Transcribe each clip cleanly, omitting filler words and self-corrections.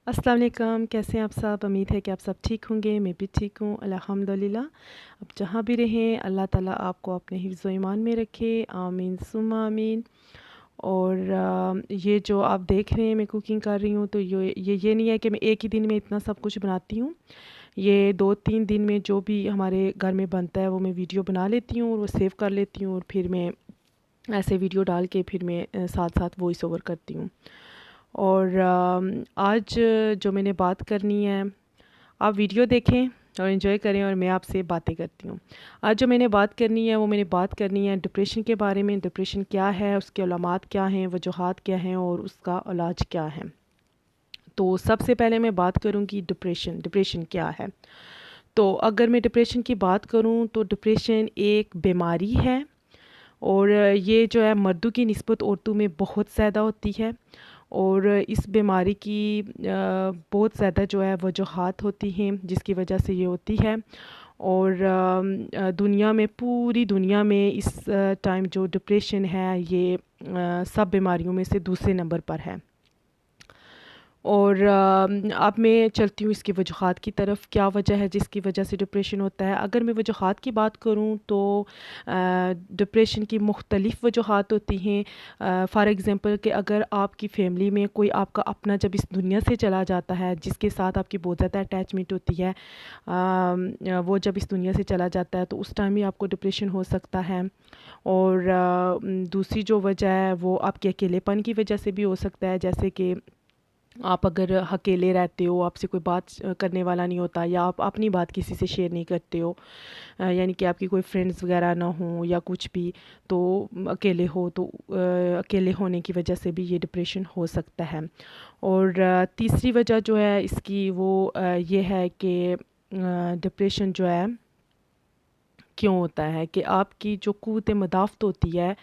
अस्सलाम वालेकुम, कैसे हैं आप सब। उम्मीद है कि आप सब ठीक होंगे। मैं भी ठीक हूँ अल्हम्दुलिल्लाह। अब जहाँ भी रहें अल्लाह ताला आपको अपने हिफ्ज़ व ईमान में रखे, आमीन सुम्मा आमीन। और ये जो आप देख रहे हैं मैं कुकिंग कर रही हूँ, तो ये नहीं है कि मैं एक ही दिन में इतना सब कुछ बनाती हूँ। ये 2-3 दिन में जो भी हमारे घर में बनता है वो मैं वीडियो बना लेती हूँ और वो सेव कर लेती हूँ, और फिर मैं ऐसे वीडियो डाल के फिर मैं साथ साथ वॉइस ओवर करती हूँ। और आज जो मैंने बात करनी है, आप वीडियो देखें और इन्जॉय करें और मैं आपसे बातें करती हूँ। आज जो मैंने बात करनी है वो मैंने बात करनी है डिप्रेशन के बारे में। डिप्रेशन क्या है, उसके अलामात क्या हैं, वजूहात क्या हैं और उसका इलाज क्या है। तो सबसे पहले मैं बात करूँगी डिप्रेशन। डिप्रेशन क्या है? तो अगर मैं डिप्रेशन की बात करूँ तो डिप्रेशन एक बीमारी है, और ये जो है मर्दों की निस्बत औरतों में बहुत ज़्यादा होती है। और इस बीमारी की बहुत ज़्यादा जो है वजूहात होती हैं जिसकी वजह से ये होती है। और दुनिया में, पूरी दुनिया में इस टाइम जो डिप्रेशन है ये सब बीमारियों में से दूसरे नंबर पर है। और अब मैं चलती हूँ इसकी वजूहात की तरफ। क्या वजह है जिसकी वजह से डिप्रेशन होता है? अगर मैं वजूहात की बात करूँ तो डिप्रेशन की मुख्तलिफ़ वजूहात होती हैं। फ़ॉर एग्ज़ाम्पल कि अगर आपकी फ़ैमिली में कोई आपका अपना जब इस दुनिया से चला जाता है, जिसके साथ आपकी बहुत ज़्यादा अटैचमेंट होती है, वो जब इस दुनिया से चला जाता है तो उस टाइम ही आपको डिप्रेशन हो सकता है। और दूसरी जो वजह है वो आपके अकेलेपन की वजह से भी हो सकता है, जैसे कि आप अगर अकेले रहते हो, आपसे कोई बात करने वाला नहीं होता, या आप अपनी बात किसी से शेयर नहीं करते हो, यानी कि आपकी कोई फ्रेंड्स वगैरह ना हो या कुछ भी, तो अकेले हो, तो अकेले होने की वजह से भी ये डिप्रेशन हो सकता है। और तीसरी वजह जो है इसकी वो ये है कि डिप्रेशन जो है क्यों होता है कि आपकी जो क़ुव्वत मदाफ़त होती है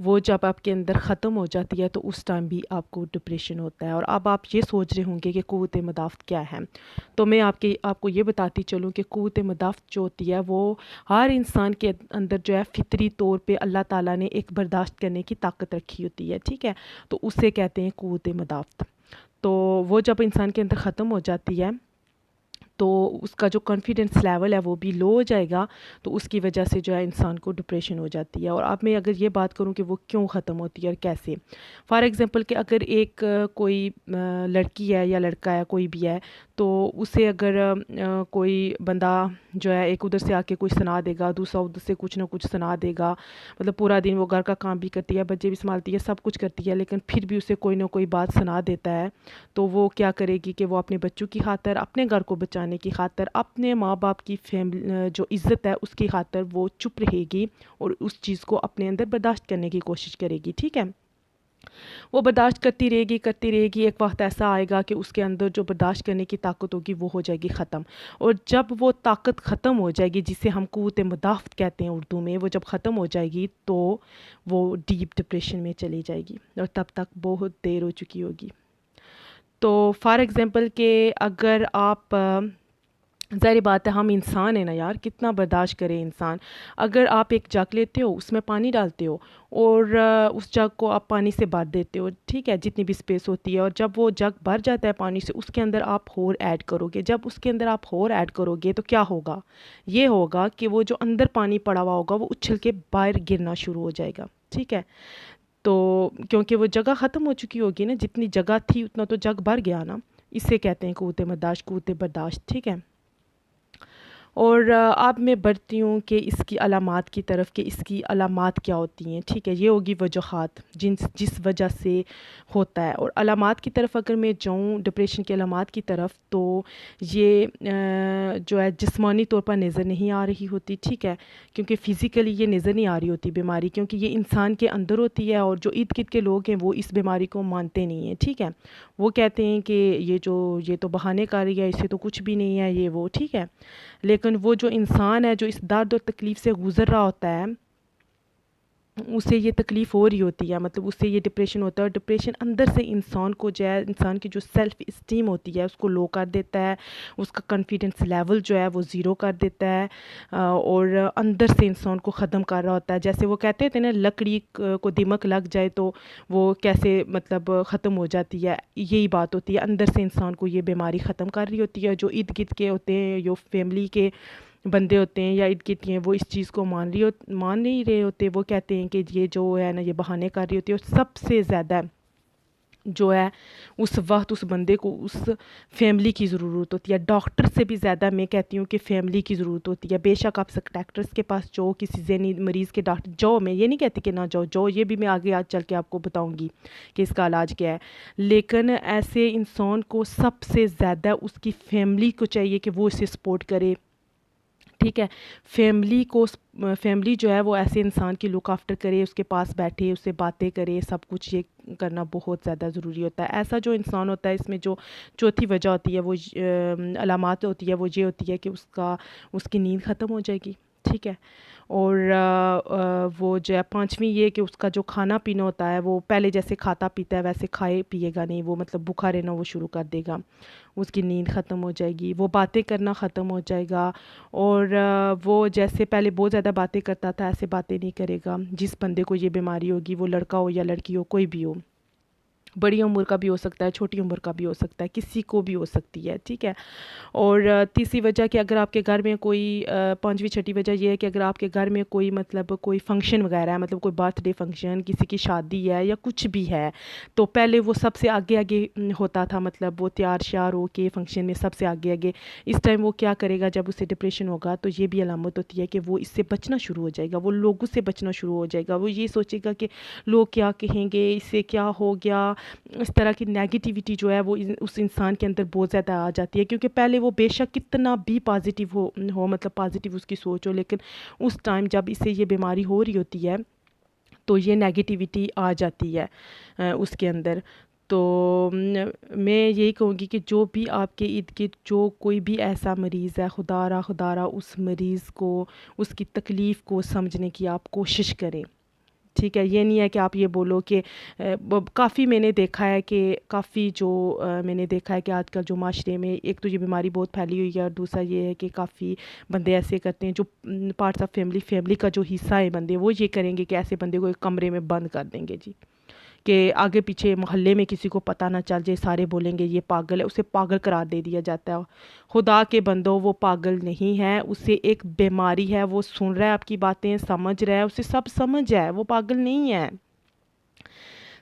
वो जब आपके अंदर ख़त्म हो जाती है तो उस टाइम भी आपको डिप्रेशन होता है। और अब आप ये सोच रहे होंगे कि क़ुव्वत मदाफ़त क्या है, तो मैं आपको ये बताती चलूँ कि क़ुव्वत मदाफ़त जो होती है वो हर इंसान के अंदर जो है फ़ितरी तौर पे अल्लाह ताला ने एक बर्दाश्त करने की ताकत रखी होती है, ठीक है। तो उसे कहते हैं क़ुव्वत मदाफ़त। तो वो जब इंसान के अंदर ख़त्म हो जाती है तो उसका जो कॉन्फिडेंस लेवल है वो भी लो हो जाएगा, तो उसकी वजह से जो है इंसान को डिप्रेशन हो जाती है। और अब मैं अगर ये बात करूँ कि वो क्यों ख़त्म होती है और कैसे। फ़ॉर एग्ज़ाम्पल कि अगर एक कोई लड़की है या लड़का है, कोई भी है, तो उसे अगर कोई बंदा जो है एक उधर से आके कुछ सुना देगा, दूसरा उधर से कुछ ना कुछ सुना देगा, मतलब पूरा दिन वो घर का काम भी करती है, बच्चे भी संभालती है, सब कुछ करती है, लेकिन फिर भी उसे कोई ना कोई बात सुना देता है, तो वो क्या करेगी कि वो अपने बच्चों की खातिर, अपने घर को बचाने की खातिर, अपने माँ बाप की फैमिली जो इज़्ज़त है उसकी खातिर वो चुप रहेगी और उस चीज़ को अपने अंदर बर्दाश्त करने की कोशिश करेगी, ठीक है। वो बर्दाश्त करती रहेगी, एक वक्त ऐसा आएगा कि उसके अंदर जो बर्दाश्त करने की ताकत होगी वो हो जाएगी ख़त्म। और जब वो ताकत ख़त्म हो जाएगी, जिसे हम क़ुव्वत मदाफ़त कहते हैं उर्दू में, वो जब ख़त्म हो जाएगी तो वो डीप डिप्रेशन में चली जाएगी, और तब तक बहुत देर हो चुकी होगी। तो फ़ॉर एग्ज़ाम्पल के अगर आप ज़ाहिर बात है हम इंसान हैं ना यार, कितना बर्दाश्त करे इंसान। अगर आप एक जग लेते हो, उसमें पानी डालते हो और उस जग को आप पानी से भर देते हो, ठीक है, जितनी भी स्पेस होती है, और जब वो जग भर जाता है पानी से, उसके अंदर आप और ऐड करोगे। जब उसके अंदर आप और ऐड करोगे तो क्या होगा? ये होगा कि वो जो अंदर पानी पड़ा हुआ होगा वो उछल के बाहर गिरना शुरू हो जाएगा, ठीक है। तो क्योंकि वो जगह ख़त्म हो चुकी होगी ना, जितनी जगह थी उतना तो जग भर गया ना। इसे कहते हैं क़ुव्वत मदाश्त, क़ुव्वत बर्दाश्त, ठीक है। और अब मैं बढ़ती हूँ कि इसकी अलामात की तरफ, कि इसकी अलामात क्या होती हैं, ठीक है। ये होगी वजूहात जिस वजह से होता है। और अलामात की तरफ अगर मैं जाऊँ, डिप्रेशन की अलामात की तरफ, तो ये जो है जिस्मानी तौर पर नज़र नहीं आ रही होती, ठीक है, क्योंकि फ़िज़िकली ये नज़र नहीं आ रही होती बीमारी, क्योंकि ये इंसान के अंदर होती है। और जो इर्द गिर्द के लोग हैं वो इस बीमारी को मानते नहीं हैं, ठीक है। वो कहते हैं कि ये तो बहाने कर रही है, इससे तो कुछ भी नहीं है, ये वो, ठीक है। लेकिन वो जो इंसान है जो इस दर्द और तकलीफ़ से गुज़र रहा होता है, उसे ये तकलीफ़ हो रही होती है, मतलब उससे ये डिप्रेशन होता है। और डिप्रेशन अंदर से इंसान को जो है, इंसान की जो सेल्फ़ इस्टीम होती है उसको लो कर देता है, उसका कॉन्फिडेंस लेवल जो है वो ज़ीरो कर देता है, और अंदर से इंसान को ख़त्म कर रहा होता है। जैसे वो कहते थे ना, लकड़ी को दीमक लग जाए तो वो कैसे मतलब ख़त्म हो जाती है, यही बात होती है। अंदर से इंसान को ये बीमारी ख़त्म कर रही होती है। जो इर्द गिर्द के होते हैं, जो फैमिली के बंदे होते हैं या इर्द गिर्द हैं, वो इस चीज़ को मान नहीं रहे होते। वो कहते हैं कि ये जो है ना, ये बहाने कर रही होती है। और सबसे ज़्यादा जो है उस वक्त उस बंदे को उस फैमिली की ज़रूरत होती है। डॉक्टर से भी ज़्यादा मैं कहती हूँ कि फैमिली की ज़रूरत होती है। बेशक आप साइकियाट्रिस्ट के पास जाओ, किसी ज़हनी मरीज़ के डॉक्टर जाओ, मैं ये नहीं कहती कि ना जाओ, ये भी मैं आगे आज चल के आपको बताऊँगी कि इसका इलाज क्या है। लेकिन ऐसे इंसान को सबसे ज़्यादा उसकी फैमिली को चाहिए कि वो इसे सपोर्ट करे, ठीक है। फैमिली जो है वो ऐसे इंसान की लुक आफ्टर करे, उसके पास बैठे, उससे बातें करे, सब कुछ ये करना बहुत ज़्यादा ज़रूरी होता है। ऐसा जो इंसान होता है, इसमें जो चौथी वजह होती है, वो अलामात होती है, वो ये होती है कि उसकी नींद ख़त्म हो जाएगी, ठीक है। और वो जो है पांचवी ये कि उसका जो खाना पीना होता है, वो पहले जैसे खाता पीता है वैसे खाए पिएगा नहीं, वो मतलब भूखा रहना वो शुरू कर देगा। उसकी नींद ख़त्म हो जाएगी, वो बातें करना ख़त्म हो जाएगा। और वो जैसे पहले बहुत ज़्यादा बातें करता था, ऐसे बातें नहीं करेगा। जिस बंदे को ये बीमारी होगी, वो लड़का हो या लड़की हो, कोई भी हो, बड़ी उम्र का भी हो सकता है, छोटी उम्र का भी हो सकता है, किसी को भी हो सकती है, ठीक है। और तीसरी वजह कि अगर आपके घर में कोई पांचवी छठी वजह ये है कि अगर आपके घर में कोई मतलब कोई फंक्शन वगैरह है, मतलब कोई बर्थडे फंक्शन, किसी की शादी है या कुछ भी है, तो पहले वो सबसे आगे आगे होता था, मतलब वो तैयार श्यार हो के फंक्शन में सबसे आगे आगे। इस टाइम वो क्या करेगा, जब उसे डिप्रेशन होगा तो ये भी अलामत होती है कि वो इससे बचना शुरू हो जाएगा, वो लोगों से बचना शुरू हो जाएगा। वो ये सोचेगा कि लोग क्या कहेंगे, इससे क्या हो गया। इस तरह की नेगेटिविटी जो है वो उस इंसान के अंदर बहुत ज़्यादा आ जाती है। क्योंकि पहले वो बेशक कितना भी पॉजिटिव हो मतलब पॉजिटिव उसकी सोच हो, लेकिन उस टाइम जब इसे ये बीमारी हो रही होती है तो ये नेगेटिविटी आ जाती है उसके अंदर। तो मैं यही कहूँगी कि जो भी आपके इर्द गिर्द जो कोई भी ऐसा मरीज़ है, खुदारा उस मरीज़ को, उसकी तकलीफ़ को समझने की आप कोशिश करें, ठीक है। ये नहीं है कि आप ये बोलो कि काफ़ी मैंने देखा है कि मैंने देखा है कि आजकल जो माशरे में एक तो ये बीमारी बहुत फैली हुई है, और दूसरा ये है कि काफ़ी बंदे ऐसे करते हैं जो पार्ट्स ऑफ फैमिली का जो हिस्सा है बंदे, वो ये करेंगे कि ऐसे बंदे को एक कमरे में बंद कर देंगे जी, कि आगे पीछे मोहल्ले में किसी को पता ना चल जाए, सारे बोलेंगे ये पागल है, उसे पागल करार दे दिया जाता है। खुदा के बंदो, वो पागल नहीं है, उसे एक बीमारी है, वो सुन रहा है आपकी बातें, समझ रहा है, उसे सब समझ है, वो पागल नहीं है।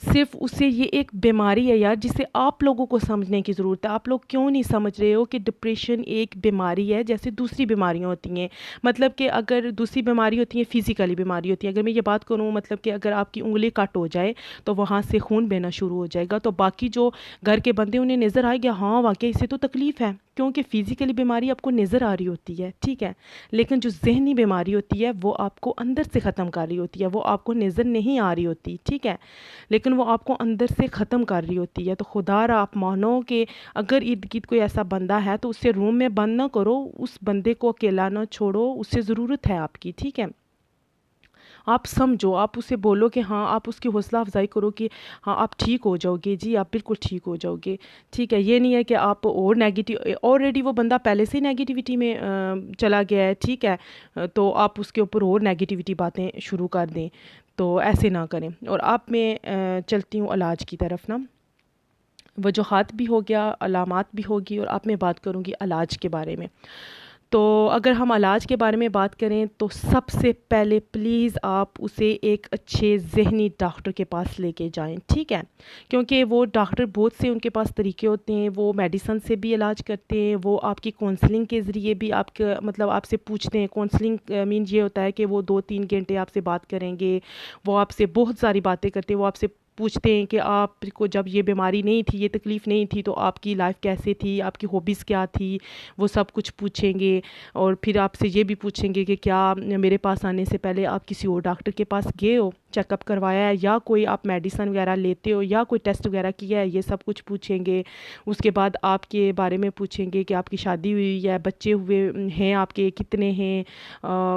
सिर्फ उसे ये एक बीमारी है यार, जिसे आप लोगों को समझने की ज़रूरत है। आप लोग क्यों नहीं समझ रहे हो कि डिप्रेशन एक बीमारी है जैसे दूसरी बीमारियां होती हैं। मतलब कि अगर दूसरी बीमारी होती है, फिज़िकली बीमारी होती है, अगर मैं ये बात करूँ मतलब कि अगर आपकी उंगली कट हो जाए तो वहाँ से खून बहना शुरू हो जाएगा, तो बाकी जो घर के बंदे उन्हें नज़र आएगा, हाँ वाकई इसे तो तकलीफ़ है, क्योंकि फ़िज़िकली बीमारी आपको नज़र आ रही होती है, ठीक है। लेकिन जो जहनी बीमारी होती है वो आपको अंदर से ख़त्म कर रही होती है, वो आपको नज़र नहीं आ रही होती, ठीक है, लेकिन वो आपको अंदर से ख़त्म कर रही होती है। तो खुदारा आप मानो कि अगर इर्द गिर्द कोई ऐसा बंदा है तो उसे रूम में बंद ना करो, उस बंदे को अकेला ना छोड़ो, उससे ज़रूरत है आपकी, ठीक है। आप समझो, आप उसे बोलो कि हाँ, आप उसकी हौसला अफजाई करो कि हाँ आप ठीक हो जाओगे जी, आप बिल्कुल ठीक हो जाओगे, ठीक है। ये नहीं है कि आप और नेगेटिव, ऑलरेडी वो बंदा पहले से ही नेगेटिविटी में चला गया है, ठीक है, तो आप उसके ऊपर और नेगेटिविटी बातें शुरू कर दें, तो ऐसे ना करें। और आप मैं चलती हूँ इलाज की तरफ ना। वजूहात भी हो गया, अलामात भी होगी, और अब मैं बात करूँगी इलाज के बारे में। तो अगर हम इलाज के बारे में बात करें तो सबसे पहले प्लीज़ आप उसे एक अच्छे ज़हनी डॉक्टर के पास लेके जाएं, ठीक है। क्योंकि वो डॉक्टर बहुत से उनके पास तरीके होते हैं, वो मेडिसिन से भी इलाज करते हैं, वो आपकी काउंसलिंग के ज़रिए भी आपके मतलब आपसे पूछते हैं। काउंसलिंग मीन ये होता है कि वो 2-3 घंटे आपसे बात करेंगे, वो आपसे बहुत सारी बातें करते हैं, वो आपसे पूछते हैं कि आपको जब ये बीमारी नहीं थी, ये तकलीफ़ नहीं थी, तो आपकी लाइफ कैसे थी, आपकी हॉबीज़ क्या थी, वो सब कुछ पूछेंगे। और फिर आपसे ये भी पूछेंगे कि क्या मेरे पास आने से पहले आप किसी और डॉक्टर के पास गए हो, चेकअप करवाया है या कोई आप मेडिसिन वगैरह लेते हो या कोई टेस्ट वगैरह किया है, ये सब कुछ पूछेंगे। उसके बाद आपके बारे में पूछेंगे कि आपकी शादी हुई है, बच्चे हुए हैं, आपके कितने हैं।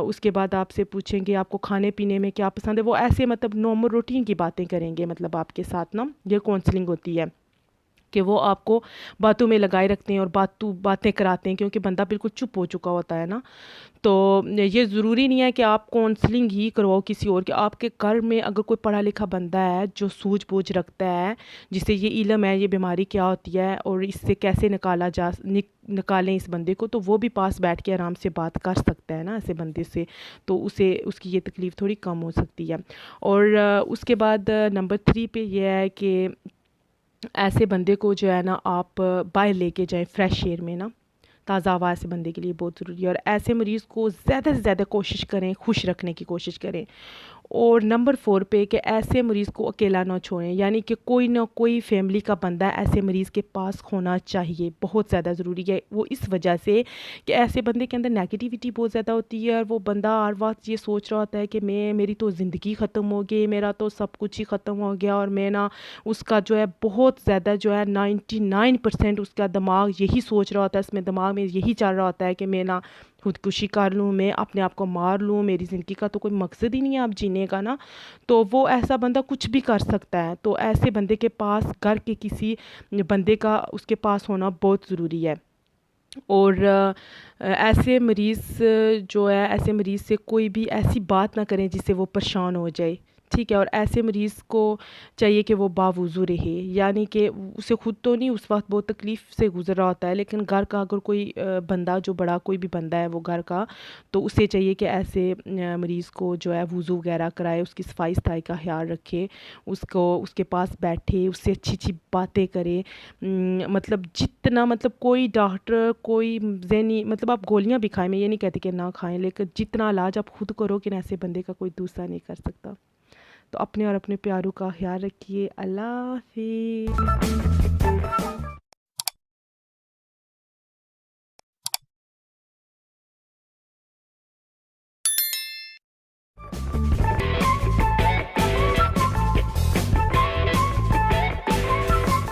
उसके बाद आपसे पूछेंगे आपको खाने पीने में क्या पसंद है। वो ऐसे मतलब नॉर्मल रूटीन की बातें करेंगे, मतलब आपके साथ ना, ये काउंसलिंग होती है कि वो आपको बातों में लगाए रखते हैं और बातें कराते हैं, क्योंकि बंदा बिल्कुल चुप हो चुका होता है ना। तो ये ज़रूरी नहीं है कि आप काउंसलिंग ही करवाओ किसी और के। आपके घर में अगर कोई पढ़ा लिखा बंदा है जो सूझबूझ रखता है, जिसे ये इल्म है ये बीमारी क्या होती है और इससे कैसे निकालें इस बंदे को, तो वो भी पास बैठ के आराम से बात कर सकता है ना ऐसे बंदे से। तो उसे उसकी ये तकलीफ़ थोड़ी कम हो सकती है। और उसके बाद नंबर 3 पे ये है कि ऐसे बंदे को जो है ना आप बाहर लेके जाएं फ्रेश एयर में ना। ताज़ा हवा ऐसे बंदे के लिए बहुत ज़रूरी है। और ऐसे मरीज़ को ज़्यादा से ज़्यादा कोशिश करें, खुश रखने की कोशिश करें। और नंबर 4 पे कि ऐसे मरीज़ को अकेला ना छोड़ें, यानी कि कोई ना कोई फैमिली का बंदा ऐसे मरीज़ के पास होना चाहिए, बहुत ज़्यादा ज़रूरी है। वो इस वजह से कि ऐसे बंदे के अंदर नेगेटिविटी बहुत ज़्यादा होती है और वो बंदा हर वक्त ये सोच रहा होता है कि मेरी तो ज़िंदगी ख़त्म हो गई, मेरा तो सब कुछ ही ख़त्म हो गया। और मैं ना, उसका जो है बहुत ज़्यादा जो है 99% उसका दिमाग यही सोच रहा होता है, उसमें दिमाग में यही चल रहा होता है कि मैं ना खुदकुशी कर लूँ, मैं अपने आप को मार लूँ, मेरी ज़िंदगी का तो कोई मकसद ही नहीं है अब जीने का ना। तो वो ऐसा बंदा कुछ भी कर सकता है। तो ऐसे बंदे के पास, घर के किसी बंदे का उसके पास होना बहुत ज़रूरी है। और ऐसे मरीज़ जो है, ऐसे मरीज़ से कोई भी ऐसी बात ना करें जिससे वो परेशान हो जाए, ठीक है। और ऐसे मरीज़ को चाहिए कि वो बावुज़ू रहे, यानी कि उसे खुद तो नहीं, उस वक्त बहुत तकलीफ़ से गुज़र रहा होता है, लेकिन घर का अगर कोई बंदा, जो बड़ा कोई भी बंदा है वो घर का, तो उसे चाहिए कि ऐसे मरीज़ को जो है वुज़ू वगैरह कराए, उसकी सफाई सफाई का ख्याल रखे, उसको उसके पास बैठे, उससे अच्छी अच्छी बातें करे। मतलब जितना, मतलब कोई डॉक्टर, कोई ज़हनी, मतलब आप गोलियां भी खाएं, मैं ये नहीं कहती कि ना खाएं, लेकिन जितना इलाज आप खुद करोगे ना, ऐसे बंदे का कोई दूसरा नहीं कर सकता। तो अपने और अपने प्यारों का ख्याल रखिए। अल्लाह हाफिज़।